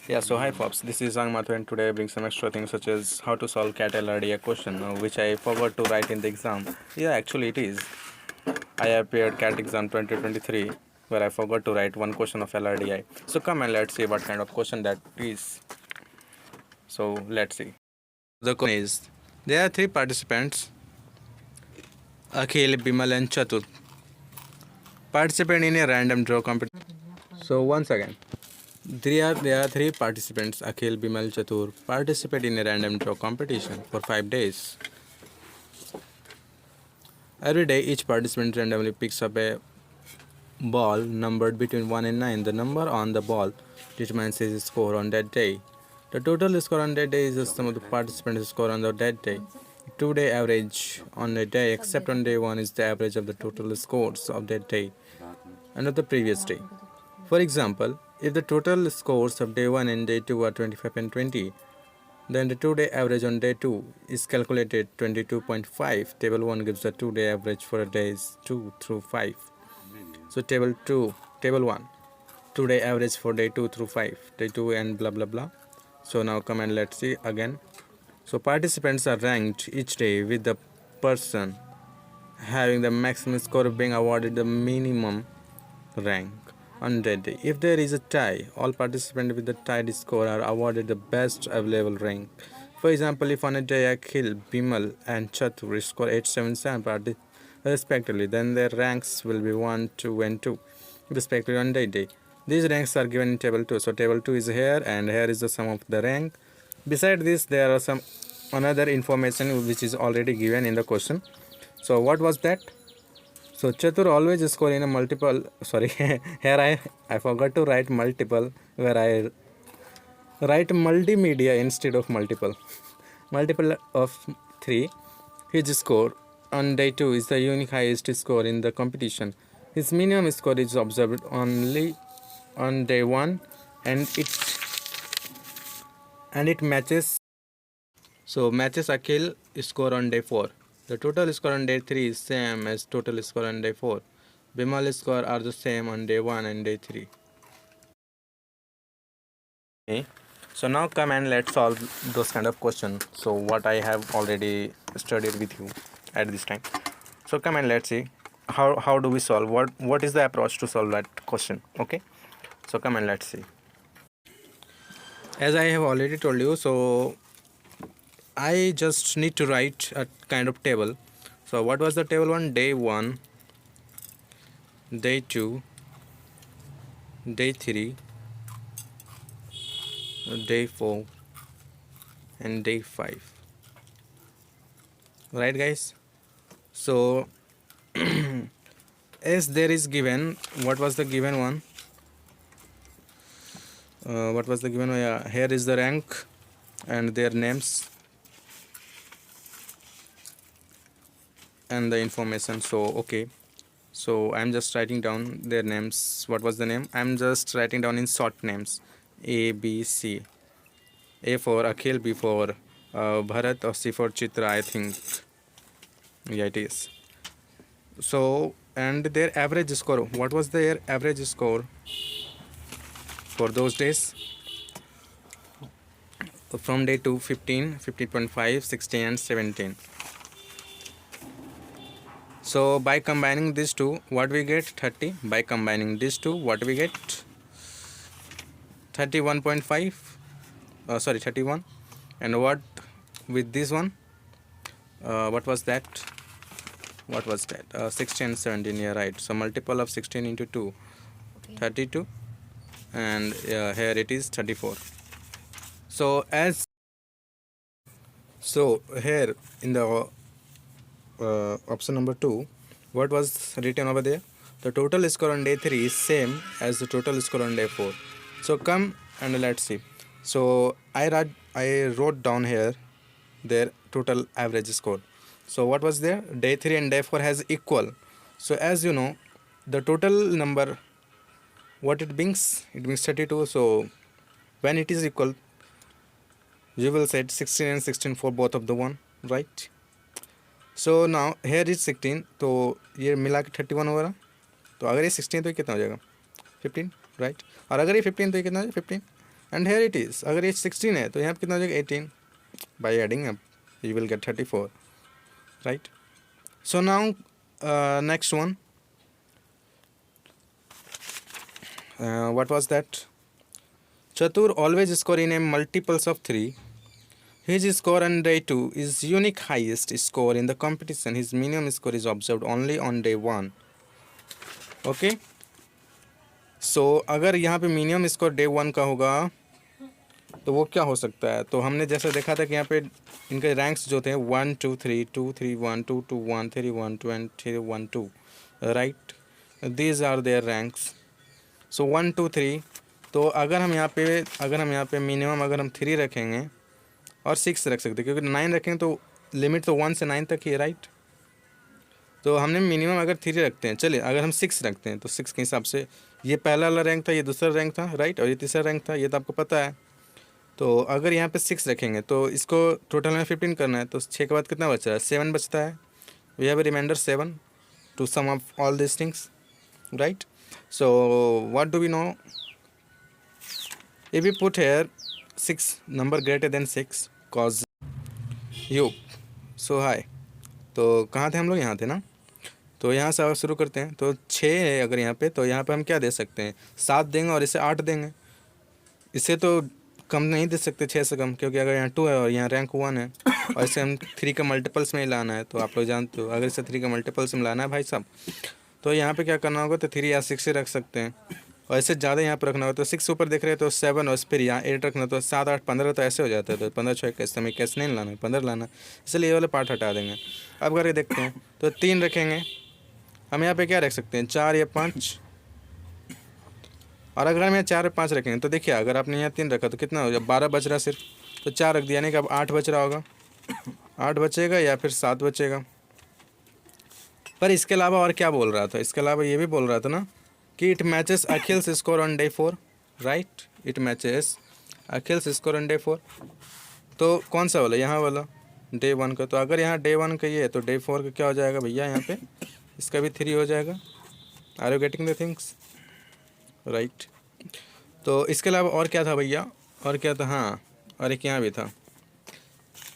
Yeah, so hi Pops, this is Zhang Mathur and today I bring some extra things such as how to solve CAT LRDI question which I forgot to write in the exam. Yeah, actually it is. I appeared CAT exam 2023 where I forgot to write one question of LRDI. So come and let's see what kind of question that is. So let's see. The question is, there are three participants, Akhil, Bimal and Chatur, participate in a random draw competition. So once again, there are three participants, Akhil, Bimal, Chatur, participate in a random draw competition for 5 days. Every day, each participant randomly picks up a ball numbered between 1 and 9. The number on the ball determines his score on that day. The total score on that day is the sum of the participants' score on that day. 2-day average on a day, except on day 1, is the average of the total scores of that day and of the previous day. For example, if the total scores of day 1 and day 2 are 25 and 20, then the 2-day average on day 2 is calculated 22.5. Table 1 gives the 2-day average for days 2 through 5. So table 1, 2-day average for day 2 through 5, day 2 and blah blah blah. So now come and let's see again. So participants are ranked each day with the person having the maximum score being awarded the minimum rank on that day. If there is a tie, all participants with the tied score are awarded the best available rank. For example, if on a day Akhil, Bimal and Chatur score 8, 7, 7 respectively, then their ranks will be 1, 2 and 2 respectively on that day. These ranks are given in table 2. So table 2 is here and here is the sum of the rank. Beside this, there are some another information which is already given in the question. So what was that? So Chatur always score in a multiple. Sorry, here I forgot to write multiple where I write multimedia instead of multiple. Multiple of 3. His score on day 2 is the unique highest score in the competition. His minimum score is observed only on day 1 and it matches. So matches Akhil score on day 4. The total score on day 3 is same as total score on day 4. Bimal score are the same on day 1 and day 3. Okay. So now come and let's solve those kind of questions. So what I have already studied with you at this time. So come and let's see how do we solve, what is the approach to solve that question. Okay. So come and let's see. As I have already told you, so I just need to write a kind of table. So what was the table 1? Day 1, day 2, day 3, day 4 and day 5. Right guys? So as there is given, what was the given one? What was the given one? Yeah, here is the rank and their names and the information. So okay, so I'm just writing down their names. What was the name? I'm just writing down in short names: A, B, C. A for Akhil, B for Bharat, or C for Chitra, I think. Yeah, it is. So and their average score, what was their average score for those days? From day 2, 15, 15.5, 16 and 17. So by combining these two, what we get? 30. By combining these two, what we get? 31.5. Sorry, 31. And what with this one? What was that? What was that? 16 and 17. Yeah, right. So multiple of 16 into 2, 32. And here it is 34. So here in the option number 2, what was written over there? The total score on day 3 is same as the total score on day 4. So come and let's see. So I wrote down here their total average score. So what was there? Day 3 and day 4 has equal. So as you know, the total number, what it brings? It brings 32. So when it is equal, you will set 16 and 16 for both of the one, right? So now here is 16, तो ये मिला के 31 होगा. तो अगर ये 16 तो ये कितना हो जाएगा? 15, राइट. और अगर ये 15 तो ये कितना हो जाएगा? 15. एंड हेयर इट इज़, अगर एज 16 है तो यहाँ पे कितना हो जाएगा 18, by adding up you will get 34, right. So now next one, what was that? Chatur always score in a multiples of 3. His score on day 2 is unique highest score in the competition. His minimum score is observed only on day 1. Okay. So अगर यहाँ पे minimum score day 1 का होगा तो वो क्या हो सकता है? तो हमने जैसे देखा था कि यहाँ पे इनके रैंक्स जो थे 1 2 3 2 3 1 2 2 1 3 1 2 and 3 1 2, right. These are their ranks. So 1 2 3. तो अगर हम यहाँ पे मिनिमम अगर हम 3 रखेंगे और 6 रख सकते हैं, क्योंकि 9 रखेंगे तो लिमिट तो 1 से 9 तक ही है, राइट. तो हमने मिनिमम अगर 3 रखते हैं, चलिए अगर हम 6 रखते हैं तो 6 के हिसाब से ये पहला वाला रैंक था, ये दूसरा रैंक था, राइट, और ये तीसरा रैंक था, ये तो आपको पता है. तो अगर यहाँ पे 6 रखेंगे तो इसको टोटल में 15 करना है, तो 6 के बाद कितना बच रहा है? 7 बचता है. We have a remainder 7 to sum of all this things, right. So what do we know? If we put here 6 number greater than 6 cause you, so hi. तो कहाँ थे हम लोग? यहाँ थे ना. तो यहाँ से शुरू करते हैं. तो 6 है अगर यहाँ पे, तो यहाँ पे हम क्या दे सकते हैं? 7 देंगे और इसे 8 देंगे. इसे तो कम नहीं दे सकते 6 से कम, क्योंकि अगर यहाँ 2 है और यहाँ रैंक 1 है और इसे हम 3 का मल्टीपल्स में ही लाना है. तो आप लोग जानते हो अगर इसे 3 का मल्टीपल्स में लाना है भाई साहब, तो यहाँ पे क्या करना होगा? तो 3 या 6 से रख सकते हैं. और ऐसे ज़्यादा यहाँ पर रखना हो तो 6 ऊपर देख रहे हैं तो 7 और फिर यहाँ 8 रखना, तो 7 8 15 तो ऐसे हो जाता है. तो 15 6 कैसे, हमें कैसे नहीं लाना है, 15 लाना, इसलिए ये वाले पार्ट हटा देंगे. अब करके देखते हैं. तो 3 रखेंगे हम यहाँ पे, क्या रख सकते हैं? 4 या 5. और अगर हम यहाँ 4 या 5 रखेंगे तो देखिए अगर आपने यहाँ 3 रखा तो कितना हो जाए? 12 बच रहा सिर्फ. तो 4 रख दिया, यानी कि अब 8 बच रहा होगा. 8 बचेगा या फिर 7 बचेगा. पर इसके अलावा और क्या बोल रहा था? इसके अलावा ये भी बोल रहा था ना कि it matches Akhil's score on day 4, right. It matches Akhil's score on day 4. तो कौन सा वाला? यहाँ वाला डे 1 का. तो अगर यहाँ डे 1 का ये है तो डे 4 का क्या हो जाएगा भैया? यहाँ पे इसका भी 3 हो जाएगा. Are you getting the things, right. तो इसके अलावा और क्या था भैया? और क्या था? हाँ, और एक यहाँ भी था,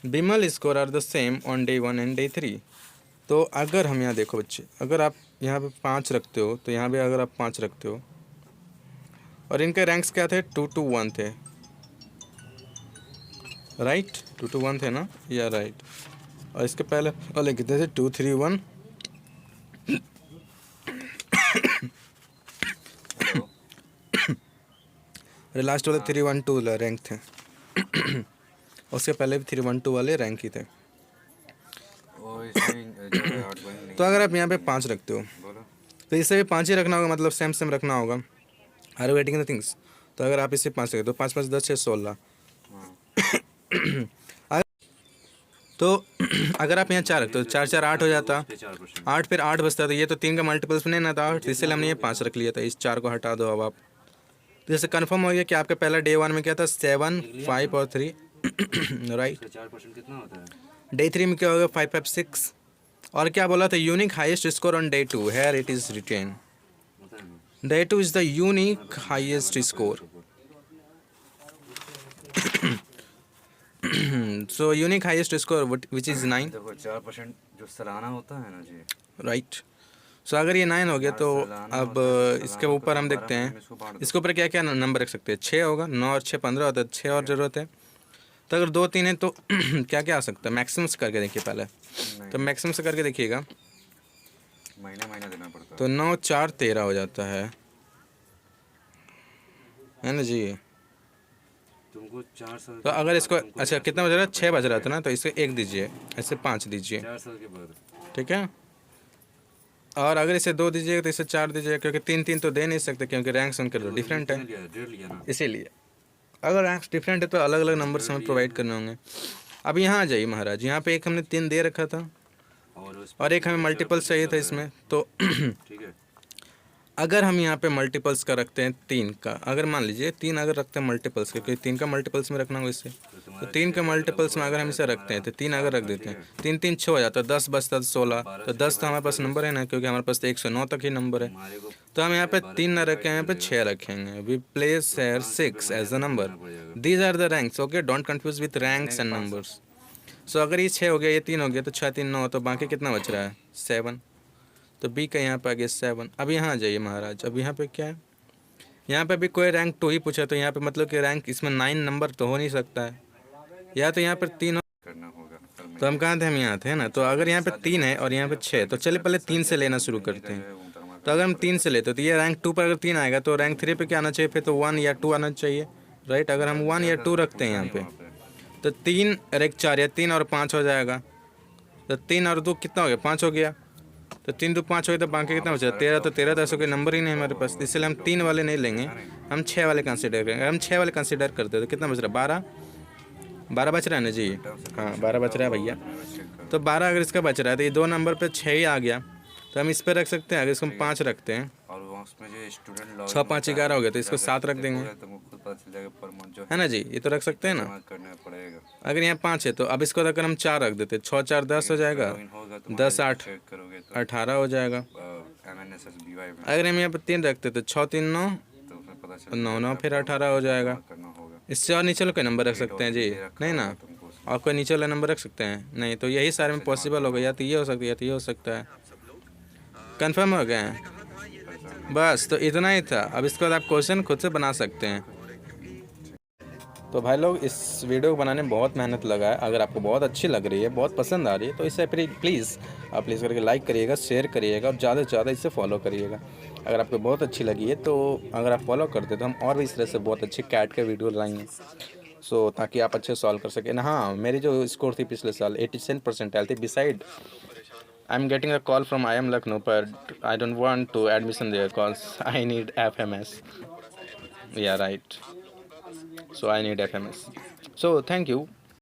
Bimal score are the same on day 1 and day 3. तो अगर हम यहाँ देखो बच्चे, अगर आप यहाँ पे 5 रखते हो तो यहाँ पे अगर आप 5 रखते हो और इनके रैंक्स क्या थे? 2 2 1 थे, राइट. 2 2 1 थे ना, या राइट. और इसके पहले वाले कितने थे? 2 3 1. अरे लास्ट वाले 3 1 2 रैंक थे. उसके पहले भी 3 1 2 वाले रैंक ही थे. तो अगर आप यहाँ पे 5 रखते हो तो इसे भी 5 ही रखना होगा, मतलब सेम सेम रखना होगा. Are you getting the things? तो अगर आप इसे 5 रखते हो, 5 5 10 6 16. तो अगर आप यहाँ 4 रखते हो, 4 4 8 हो जाता. 8 फिर 8 बचता, तो ये तो 3 का मल्टीपल्स में नहीं ना था 8, इसलिए हमने ये 5 रख लिया था. इस 4 को हटा दो अब आप. तो जैसे कन्फर्म हो गया कि आपका पहला डे 1 में क्या था? 7 5 और 3, राइट. 4% कितना होता है? डे 3 में क्या होगा? 5 5 6. और क्या बोला था? Unique highest score on day 2. Here it is written. Day 2 is the unique highest score. So unique highest score which is 9. देखो 4% जो सालाना होता है ना जी, राइट. सो अगर ये 9 हो गया तो अब इसके ऊपर हम देखते हैं इसके ऊपर क्या क्या नंबर रख सकते हैं. 6 होगा, 9 और 6 15 होता है, 6 और ज़रूरत है. तो अगर 2 3 है तो क्या क्या आ सकता है? मैक्सिमम से करके देखिए पहले. तो मैक्सिमम से करके देखिएगा, महीना देना पड़ता है. तो 9 4 13 हो जाता है ना जी. तुमको 4 साल तो अगर इसको, अच्छा कितना बज रहा है? 6 बज रहा था ना, तो इसे 1 दीजिए, ऐसे 5 दीजिए, 4 साल के बाद. ठीक है. और अगर इसे 2 दीजिएगा तो इसे 4 दीजिएगा, क्योंकि 3 3 तो दे नहीं सकते, क्योंकि रैंक्स उनके डिफरेंट है. 1.5 लिया ना, इसीलिए अगर रैंक्स डिफरेंट है तो अलग अलग नंबर हमें प्रोवाइड करने होंगे. अब यहाँ आ जाइए महाराज, यहाँ पे एक हमने 3 दे रखा था और एक हमें मल्टीपल्स चाहिए था इसमें. तो ठीक है. अगर हम यहाँ पे मल्टीपल्स का रखते हैं 3 का, अगर मान लीजिए 3 अगर रखते हैं मल्टीपल्स का, क्योंकि 3 का मल्टीपल्स में रखना होगा इससे. तो 3 के मल्टीपल्स में अगर हम इसे रखते हैं तो 3 अगर रख देते हैं, 3 3 6 हो जाता है, 10 बचता तो 16. तो 10 तो हमारे पास नंबर है ना, क्योंकि हमारे पास तो 109 तक ही नंबर है. तो हम यहाँ पे 3 ना रखें, यहाँ पे 6 रखेंगे. We place here 6 as the number. These are the ranks. Okay, don't confuse with ranks and numbers. So अगर ये 6 हो गया, ये 3 हो गया, तो 6 3 9, तो बाकी कितना बच रहा है? 7. तो बी का यहाँ पे आ गया 7. अब यहाँ आ जाइए महाराज. अब यहाँ पे क्या है? यहाँ पे भी कोई रैंक 2 ही पूछा, तो यहाँ पे मतलब कि रैंक इसमें 9 नंबर तो हो नहीं सकता है. या तो यहाँ पर 3 करना होगा कल मैं तो हम कहाँ थे? हम यहाँ थे ना. तो अगर यहाँ पे 3 है और यहाँ पे 6, तो चलिए पहले 3 से लेना शुरू करते हैं. तो अगर हम 3 से लेते तो ये रैंक 2 पर अगर 3 आएगा तो रैंक 3 पे क्या आना चाहिए? फिर तो 1 या 2 आना चाहिए, राइट. अगर हम 1 या 2 रखते हैं यहाँ पे, तो 3 और 1 4, या 3 और 5 हो जाएगा. तो 3 और 2 कितना हो गया? 5 हो गया. तो 3 2 5 हो गया, तो बाकी कितना बचा? 13. तो 13 तो ऐसा कोई नंबर ही नहीं है हमारे पास, इसलिए हम 3 वाले नहीं लेंगे, हम 6 वाले कंसिडर करेंगे. हम 6 वाले कंसिडर करते हैं तो कितना बच रहा है? 12 बच रहा है ना जी. हाँ 12 बच रहा है भैया. तो 12 अगर इसका बच रहा है तो ये 2 नंबर पे 6 ही आ गया, तो हम इस पे रख सकते हैं. अगर इसको हम 5 रखते हैं, और वहाँ उसमें जो स्टूडेंट 6 5 11 हो गया, तो इसको 7 रख देंगे, तुमको खुद पता चल जाएगा पर मंथ जो है ना जी. ये तो रख सकते हैं ना. जमा करना पड़ेगा. अगर यहाँ 5 है तो अब इसको अगर हम 4 रख देते, 6 4 10 हो जाएगा, लॉगिन होगा तो 10 8 चेक करोगे तो 18 हो जाएगा. MNSSBY में अगर हम यहाँ पे 3 रखते तो 6 3 9, तो उसमें पता चल 9 9 फिर 18 हो जाएगा. करना होगा. इससे और नीचे वाले कोई नंबर रख सकते हैं जी? नहीं ना. तुमको और कोई नीचे वाला नंबर रख सकते हैं? नहीं. तो यही सारे में पॉसिबल होगा, या तो ये हो सकता है या तो ये हो सकता है. कंफर्म हो गए हैं? बस तो इतना ही था. अब इसके बाद आप क्वेश्चन खुद से बना सकते हैं. तो भाई लोग, इस वीडियो को बनाने में बहुत मेहनत लगा है. अगर आपको बहुत अच्छी लग रही है, बहुत पसंद आ रही है, तो इसे प्लीज़ आप प्लीज़ करके लाइक करिएगा, शेयर करिएगा और ज़्यादा से ज़्यादा इसे फॉलो करिएगा. अगर आपको बहुत अच्छी लगी है तो अगर आप फॉलो करते तो हम और भी इस तरह से बहुत अच्छे कैट के वीडियो लाएंगे. सो ताकि आप अच्छे सॉल्व कर सकें ना. हाँ, मेरी जो स्कोर थी पिछले साल 87% थी. Beside I am getting a call from IIM Lucknow, but I don't want to admission there cause I need FMS. Yeah right. So I need FMS. So thank you.